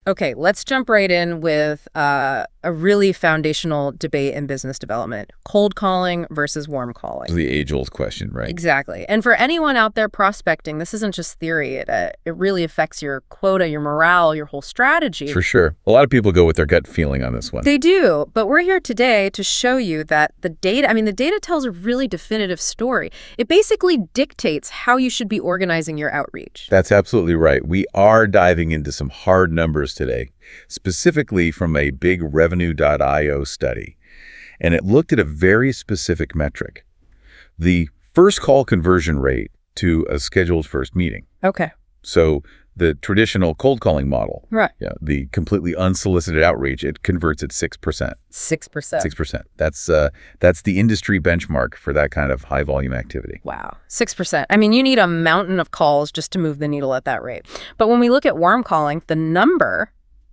Okay, let's jump right in with a really foundational debate in business development. Cold calling versus warm calling. The age-old question, right? Exactly. And for anyone out there prospecting, this isn't just theory. It really affects your quota, your morale, your whole strategy. For sure. A lot of people go with their gut feeling on this one. They do, but we're here today to show you that the data tells a really definitive story. It basically dictates how you should be organizing your outreach. That's absolutely right. We are diving into some hard numbers today, specifically from a big revenue.io study. And it looked at a very specific metric, the first call conversion rate to a scheduled first meeting. Okay. So the traditional cold calling model, right? Yeah, the completely unsolicited outreach, it converts at 6%. 6%. 6%. That's the industry benchmark for that kind of high volume activity. Wow, 6%. I mean, you need a mountain of calls just to move the needle at that rate. But when we look at warm calling, the number,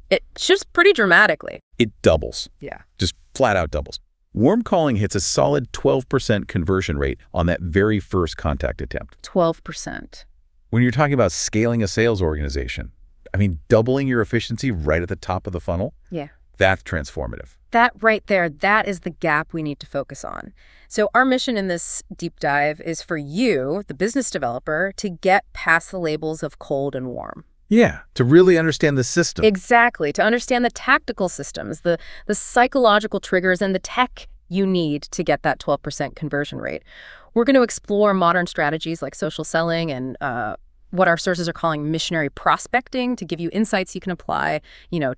it shifts pretty dramatically. It doubles. Yeah. Just flat out doubles. Warm calling hits a solid 12% conversion rate on that very first contact attempt. 12%. When you're talking about scaling a sales organization, I mean, doubling your efficiency right at the top of the funnel, yeah, that's transformative. That right there, that is the gap we need to focus on. So our mission in this deep dive is for you, the business developer, to get past the labels of cold and warm. Yeah, to really understand the system. Exactly, to understand the tactical systems, the psychological triggers, and the tech you need to get that 12% conversion rate. We're going to explore modern strategies like social selling and what our sources are calling missionary prospecting to give you insights you can apply,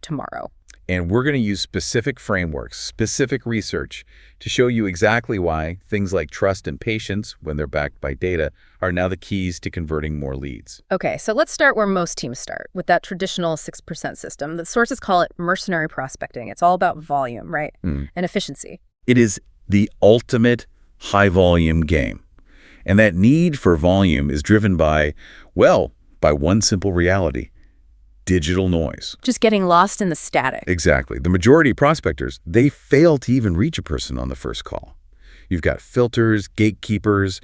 tomorrow. And we're going to use specific frameworks, specific research to show you exactly why things like trust and patience, when they're backed by data, are now the keys to converting more leads. Okay, so let's start where most teams start, with that traditional 6% system. The sources call it mercenary prospecting. It's all about volume, right? And efficiency. It is the ultimate high-volume game. And that need for volume is driven by one simple reality: digital noise. Just getting lost in the static. Exactly. The majority of prospectors, they fail to even reach a person on the first call. You've got filters, gatekeepers,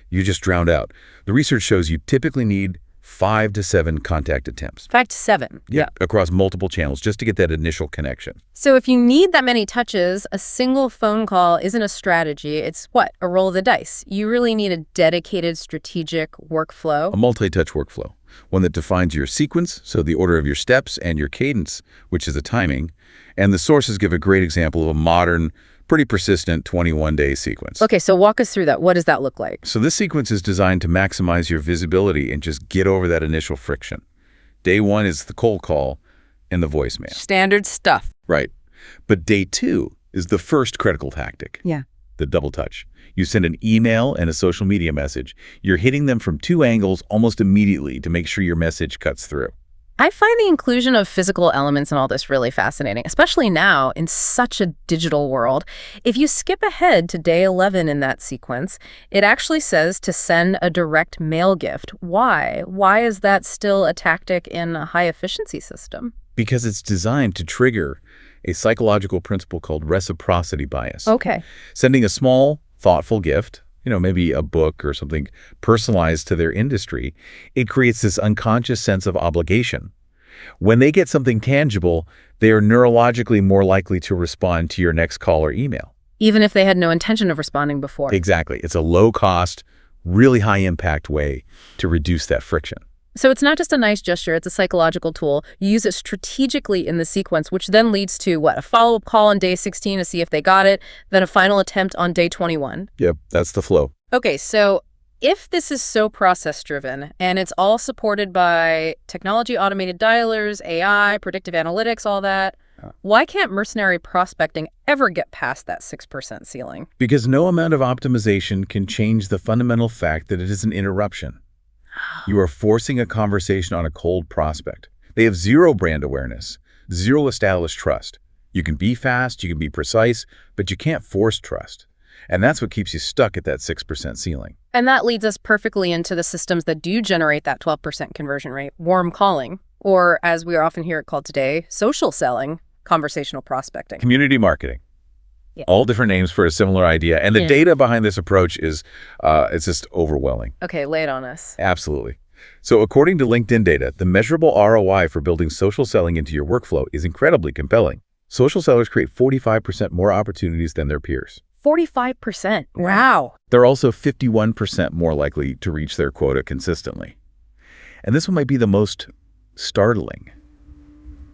you just drowned out. The research shows you typically need 5 to 7 contact attempts. 5 to 7. Yeah, across multiple channels just to get that initial connection. So if you need that many touches, a single phone call isn't a strategy. It's a roll of the dice. You really need a dedicated strategic workflow. A multi-touch workflow. One that defines your sequence, so the order of your steps, and your cadence, which is the timing. And the sources give a great example of a modern, pretty persistent 21-day sequence. Okay, so walk us through that. What does that look like? So this sequence is designed to maximize your visibility and just get over that initial friction. Day 1 is the cold call and the voicemail. Standard stuff. Right. But day 2 is the first critical tactic. Yeah. The double touch. You send an email and a social media message. You're hitting them from 2 angles almost immediately to make sure your message cuts through. I find the inclusion of physical elements in all this really fascinating, especially now in such a digital world. If you skip ahead to day 11 in that sequence, it actually says to send a direct mail gift. Why? Why is that still a tactic in a high-efficiency system? Because it's designed to trigger a psychological principle called reciprocity bias. Okay. Sending a small, thoughtful gift, maybe a book or something personalized to their industry, it creates this unconscious sense of obligation. When they get something tangible, they are neurologically more likely to respond to your next call or email. Even if they had no intention of responding before. Exactly. It's a low-cost, really high-impact way to reduce that friction. So it's not just a nice gesture, it's a psychological tool. You use it strategically in the sequence, which then leads to a follow-up call on day 16 to see if they got it, then a final attempt on day 21. Yep, that's the flow. Okay, so if this is so process-driven and it's all supported by technology, automated dialers, AI, predictive analytics, all that, why can't mercenary prospecting ever get past that 6% ceiling? Because no amount of optimization can change the fundamental fact that it is an interruption. You are forcing a conversation on a cold prospect. They have zero brand awareness, zero established trust. You can be fast, you can be precise, but you can't force trust. And that's what keeps you stuck at that 6% ceiling. And that leads us perfectly into the systems that do generate that 12% conversion rate, warm calling, or as we often hear it called today, social selling, conversational prospecting. Community marketing. Yeah. All different names for a similar idea. And the data behind this approach is it's just overwhelming. Okay, lay it on us. Absolutely. So according to LinkedIn data, the measurable ROI for building social selling into your workflow is incredibly compelling. Social sellers create 45% more opportunities than their peers. 45%. Wow. They're also 51% more likely to reach their quota consistently. And this one might be the most startling.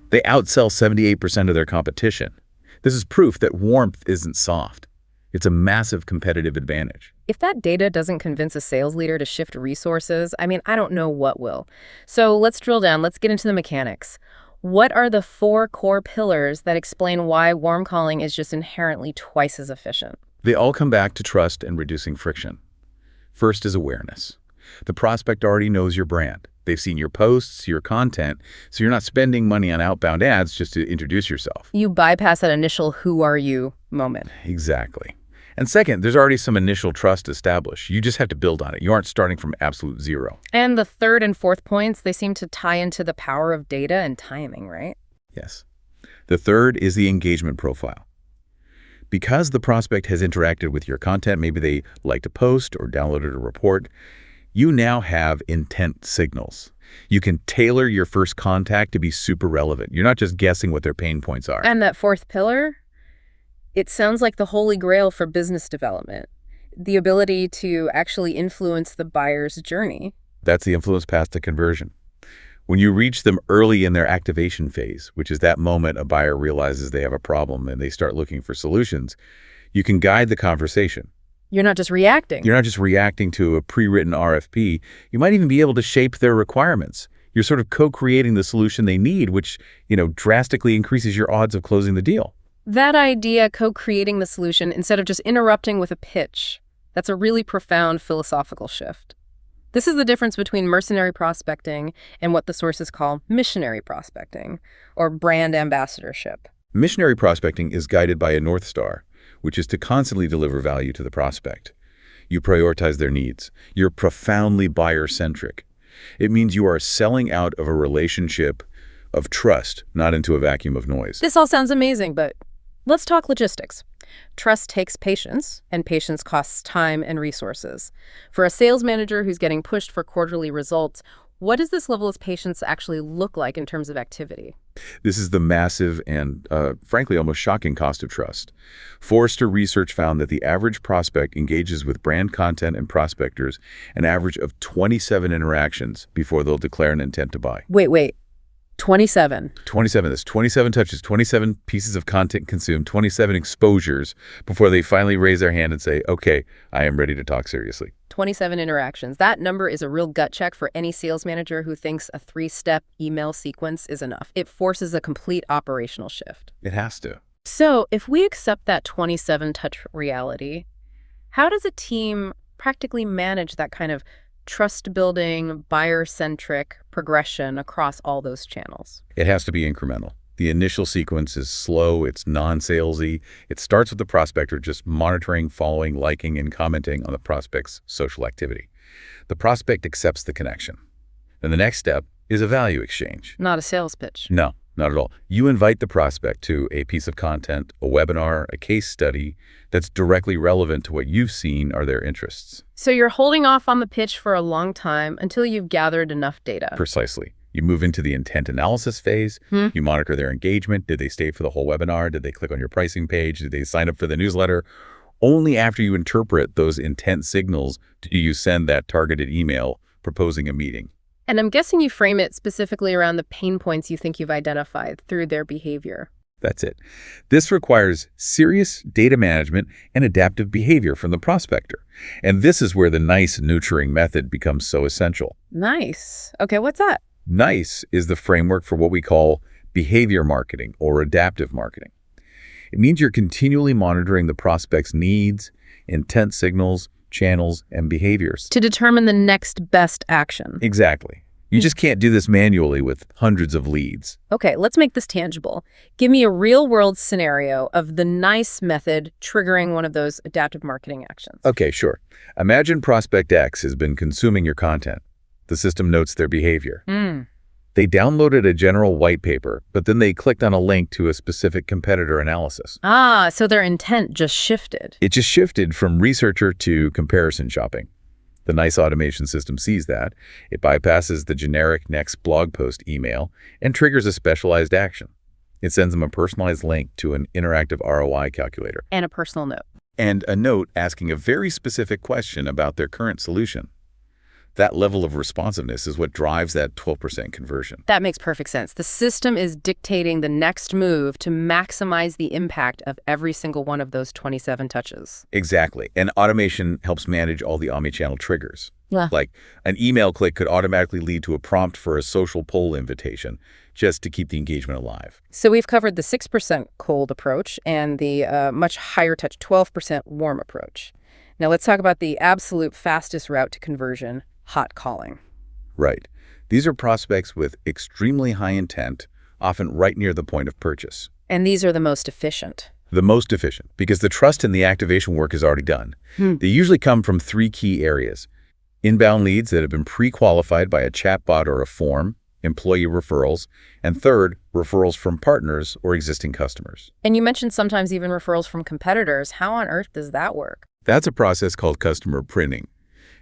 They outsell 78% of their competition. This is proof that warmth isn't soft. It's a massive competitive advantage. If that data doesn't convince a sales leader to shift resources, I mean, I don't know what will. So let's drill down. Let's get into the mechanics. What are the 4 core pillars that explain why warm calling is just inherently twice as efficient? They all come back to trust and reducing friction. First is awareness. The prospect already knows your brand. They've seen your posts, your content, so you're not spending money on outbound ads just to introduce yourself. You bypass that initial "who are you" moment. Exactly. And second, there's already some initial trust established. You just have to build on it. You aren't starting from absolute zero. And the third and fourth points, they seem to tie into the power of data and timing, right? Yes. The third is the engagement profile. Because the prospect has interacted with your content, maybe they liked a post or downloaded a report, you now have intent signals. You can tailor your first contact to be super relevant. You're not just guessing what their pain points are. And that fourth pillar, it sounds like the holy grail for business development, the ability to actually influence the buyer's journey. That's the influence path to conversion. When you reach them early in their activation phase, which is that moment a buyer realizes they have a problem and they start looking for solutions, you can guide the conversation. You're not just reacting. You're not just reacting to a pre-written RFP. You might even be able to shape their requirements. You're sort of co-creating the solution they need, which, drastically increases your odds of closing the deal. That idea, co-creating the solution instead of just interrupting with a pitch, that's a really profound philosophical shift. This is the difference between mercenary prospecting and what the sources call missionary prospecting, or brand ambassadorship. Missionary prospecting is guided by a North Star, which is to constantly deliver value to the prospect. You prioritize their needs. You're profoundly buyer-centric. It means you are selling out of a relationship of trust, not into a vacuum of noise. This all sounds amazing, but let's talk logistics. Trust takes patience, and patience costs time and resources. For a sales manager who's getting pushed for quarterly results, what does this level of patience actually look like in terms of activity? This is the massive and, frankly, almost shocking cost of trust. Forrester research found that the average prospect engages with brand content and prospectors an average of 27 interactions before they'll declare an intent to buy. Wait. 27. 27. That's 27 touches, 27 pieces of content consumed, 27 exposures before they finally raise their hand and say, okay, I am ready to talk seriously. 27 interactions. That number is a real gut check for any sales manager who thinks a 3-step email sequence is enough. It forces a complete operational shift. It has to. So if we accept that 27-touch reality, how does a team practically manage that kind of trust-building, buyer-centric progression across all those channels? It has to be incremental. The initial sequence is slow, it's non-salesy. It starts with the prospector just monitoring, following, liking, and commenting on the prospect's social activity. The prospect accepts the connection. Then the next step is a value exchange. Not a sales pitch. No, not at all. You invite the prospect to a piece of content, a webinar, a case study that's directly relevant to what you've seen are their interests. So you're holding off on the pitch for a long time until you've gathered enough data. Precisely. You move into the intent analysis phase. You monitor their engagement. Did they stay for the whole webinar? Did they click on your pricing page? Did they sign up for the newsletter? Only after you interpret those intent signals do you send that targeted email proposing a meeting. And I'm guessing you frame it specifically around the pain points you think you've identified through their behavior. That's it. This requires serious data management and adaptive behavior from the prospector. And this is where the NICE nurturing method becomes so essential. Nice. Okay, what's that? NICE is the framework for what we call behavior marketing or adaptive marketing. It means you're continually monitoring the prospect's needs, intent signals, channels, and behaviors. To determine the next best action. Exactly. You just can't do this manually with hundreds of leads. Okay, let's make this tangible. Give me a real-world scenario of the NICE method triggering one of those adaptive marketing actions. Okay, sure. Imagine Prospect X has been consuming your content. The system notes their behavior. They downloaded a general white paper, but then they clicked on a link to a specific competitor analysis. So their intent just shifted. It just shifted from researcher to comparison shopping. The nice automation system sees that. It bypasses the generic next blog post email and triggers a specialized action. It sends them a personalized link to an interactive ROI calculator. And a personal note. And a note asking a very specific question about their current solution. That level of responsiveness is what drives that 12% conversion. That makes perfect sense. The system is dictating the next move to maximize the impact of every single one of those 27 touches. Exactly. And automation helps manage all the omnichannel triggers. Yeah. Like an email click could automatically lead to a prompt for a social poll invitation just to keep the engagement alive. So we've covered the 6% cold approach and the much higher touch 12% warm approach. Now let's talk about the absolute fastest route to conversion, hot calling. Right. These are prospects with extremely high intent, often right near the point of purchase. And these are the most efficient. The most efficient, because the trust and the activation work is already done. They usually come from 3 key areas. Inbound leads that have been pre-qualified by a chatbot or a form, employee referrals, and third, referrals from partners or existing customers. And you mentioned sometimes even referrals from competitors. How on earth does that work? That's a process called customer printing.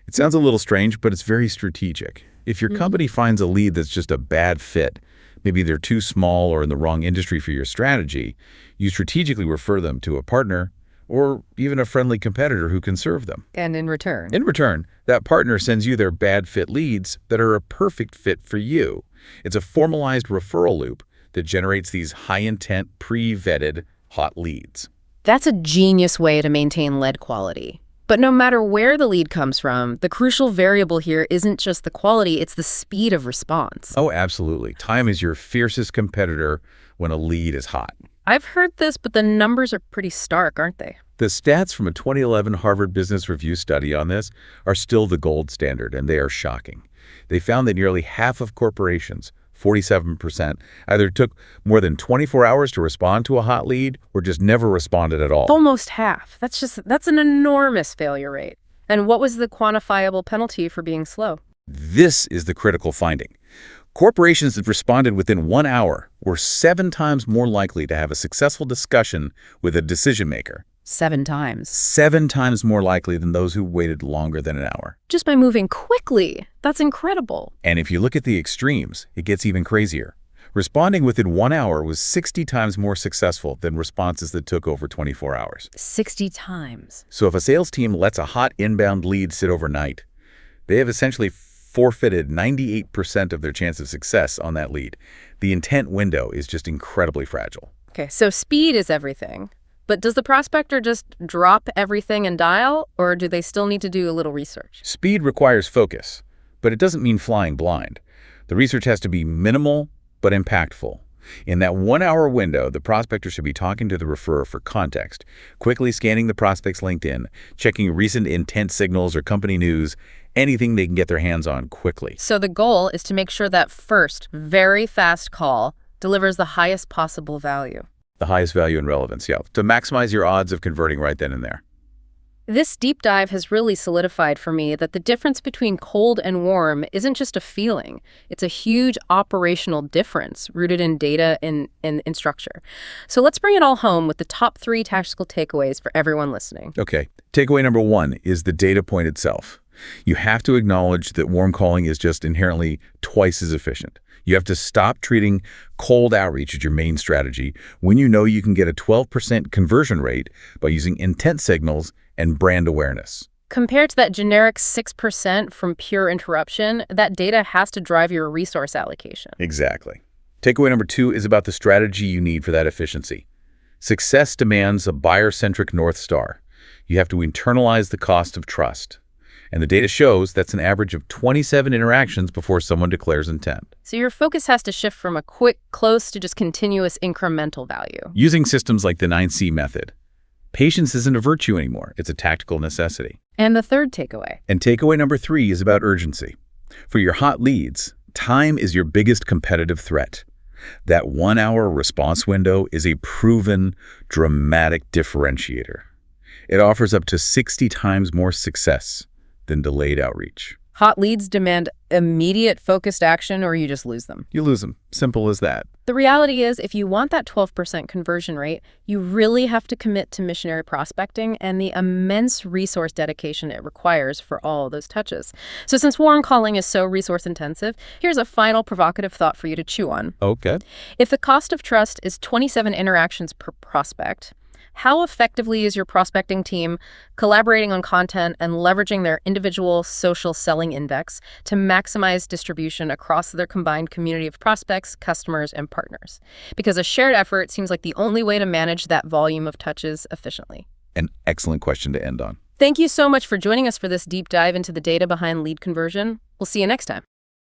It sounds a little strange, but it's very strategic. If your company finds a lead that's just a bad fit, maybe they're too small or in the wrong industry for your strategy, you strategically refer them to a partner or even a friendly competitor who can serve them. And in return? In return, that partner sends you their bad fit leads that are a perfect fit for you. It's a formalized referral loop that generates these high-intent, pre-vetted hot leads. That's a genius way to maintain lead quality. But no matter where the lead comes from, the crucial variable here isn't just the quality, it's the speed of response. Oh, absolutely. Time is your fiercest competitor when a lead is hot. I've heard this, but the numbers are pretty stark, aren't they? The stats from a 2011 Harvard Business Review study on this are still the gold standard, and they are shocking. They found that nearly half of corporations, 47%, either took more than 24 hours to respond to a hot lead or just never responded at all. Almost half. That's an enormous failure rate. And what was the quantifiable penalty for being slow? This is the critical finding. Corporations that responded within 1 hour were 7 times more likely to have a successful discussion with a decision maker. 7 times. 7 times more likely than those who waited longer than an hour. Just by moving quickly. That's incredible. And if you look at the extremes, it gets even crazier. Responding within 1 hour was 60 times more successful than responses that took over 24 hours. 60 times. So if a sales team lets a hot inbound lead sit overnight, they have essentially forfeited 98% of their chance of success on that lead. The intent window is just incredibly fragile. Okay, so speed is everything. But does the prospector just drop everything and dial, or do they still need to do a little research? Speed requires focus, but it doesn't mean flying blind. The research has to be minimal but impactful. In that 1 hour window, the prospector should be talking to the referrer for context, quickly scanning the prospect's LinkedIn, checking recent intent signals or company news, anything they can get their hands on quickly. So the goal is to make sure that first, very fast call delivers the highest possible value. The highest value and relevance, yeah, to maximize your odds of converting right then and there. This deep dive has really solidified for me that the difference between cold and warm isn't just a feeling. It's a huge operational difference rooted in data and in structure. So let's bring it all home with the top 3 tactical takeaways for everyone listening. Okay, takeaway number 1 is the data point itself. You have to acknowledge that warm calling is just inherently twice as efficient. You have to stop treating cold outreach as your main strategy when you know you can get a 12% conversion rate by using intent signals and brand awareness. Compared to that generic 6% from pure interruption, that data has to drive your resource allocation. Exactly. Takeaway number 2 is about the strategy you need for that efficiency. Success demands a buyer-centric North Star. You have to internalize the cost of trust. And the data shows that's an average of 27 interactions before someone declares intent. So your focus has to shift from a quick, close to just continuous incremental value. Using systems like the 9C method. Patience isn't a virtue anymore. It's a tactical necessity. And the third takeaway. And takeaway number 3 is about urgency. For your hot leads, time is your biggest competitive threat. That 1 hour response window is a proven, dramatic differentiator. It offers up to 60 times more success than delayed outreach. Hot leads demand immediate focused action or you just lose them. You lose them. Simple as that. The reality is, if you want that 12% conversion rate, you really have to commit to missionary prospecting and the immense resource dedication it requires for all those touches. So since warm calling is so resource intensive, here's a final provocative thought for you to chew on. Okay. If the cost of trust is 27 interactions per prospect, how effectively is your prospecting team collaborating on content and leveraging their individual social selling index to maximize distribution across their combined community of prospects, customers, and partners? Because a shared effort seems like the only way to manage that volume of touches efficiently. An excellent question to end on. Thank you so much for joining us for this deep dive into the data behind lead conversion. We'll see you next time.